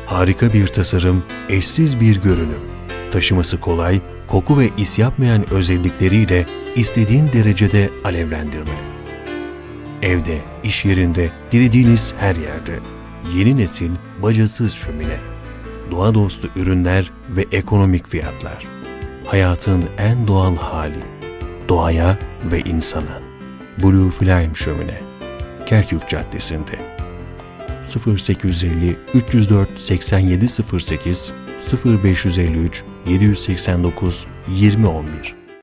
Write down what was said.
Harika bir tasarım, eşsiz bir görünüm. Taşıması kolay, koku ve is yapmayan özellikleriyle istediğin derecede alevlendirme. Evde, iş yerinde, dilediğiniz her yerde. Yeni nesil bacasız şömine. Doğa dostu ürünler ve ekonomik fiyatlar. Hayatın en doğal hali. Doğaya ve insana. Blue Flame Şömine. Kerkük Caddesi'nde. 0850 304 8708 0553 789 2011